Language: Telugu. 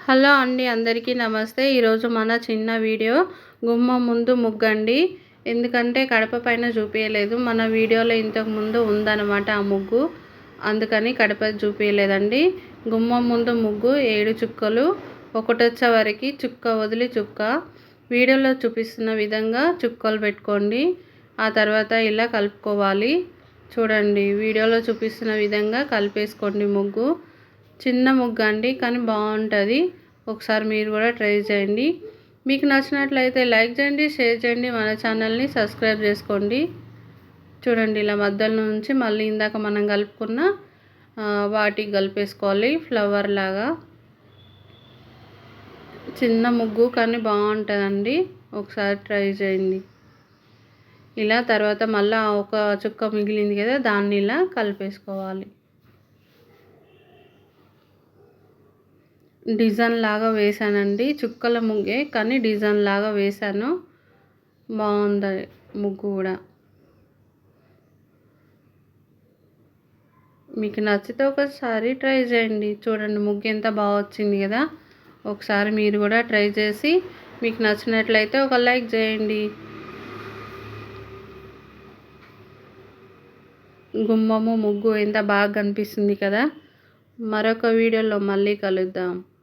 హలో అండి, అందరికీ నమస్తే. ఈరోజు మన చిన్న వీడియో గుమ్మం ముందు ముగ్గండి. ఎందుకంటే కడప పైన చూపించలేదు, మన వీడియోలో ఇంతకు ముందు ఉందన్నమాట ఆ ముగ్గు, అందుకని కడప చూపించలేదండి. గుమ్మం ముందు ముగ్గు 7 చుక్కలు, ఒకటొచ్చే వరకు చుక్క వదిలి చుక్క వీడియోలో చూపిస్తున్న విధంగా చుక్కలు పెట్టుకోండి. ఆ తర్వాత ఇలా కలుపుకోవాలి. చూడండి, వీడియోలో చూపిస్తున్న విధంగా కలిపేసుకోండి. ముగ్గు చిన్న ముగ్గు అండి, కానీ బాగుంటుంది. ఒకసారి మీరు కూడా ట్రై చేయండి. మీకు నచ్చినట్లయితే లైక్ చేయండి, షేర్ చేయండి, మన ఛానల్ని సబ్స్క్రైబ్ చేసుకోండి. చూడండి, ఇలా మధ్యలో నుంచి మళ్ళీ ఇందాక మనం కలుపుకున్న వాటికి కలిపేసుకోవాలి. ఫ్లవర్ లాగా చిన్న ముగ్గు, కానీ బాగుంటుందండి. ఒకసారి ట్రై చేయండి. ఇలా తర్వాత మళ్ళీ ఒక చుక్క మిగిలింది కదా, దాన్ని ఇలా కలిపేసుకోవాలి. డిజైన్ లాగా వేసానండి, చుక్కల ముగ్గే కానీ డిజైన్ లాగా వేసాను. బాగుంది ముగ్గు కూడా. మీకు నచ్చితే ఒకసారి ట్రై చేయండి. చూడండి, ముగ్గు ఎంత బాగా వచ్చింది కదా. ఒకసారి మీరు కూడా ట్రై చేసి మీకు నచ్చినట్లయితే ఒక లైక్ చేయండి. గుమ్మము ముగ్గు ఎంత బాగా కనిపిస్తుంది కదా. మరొక వీడియోలో మళ్ళీ కలుద్దాం.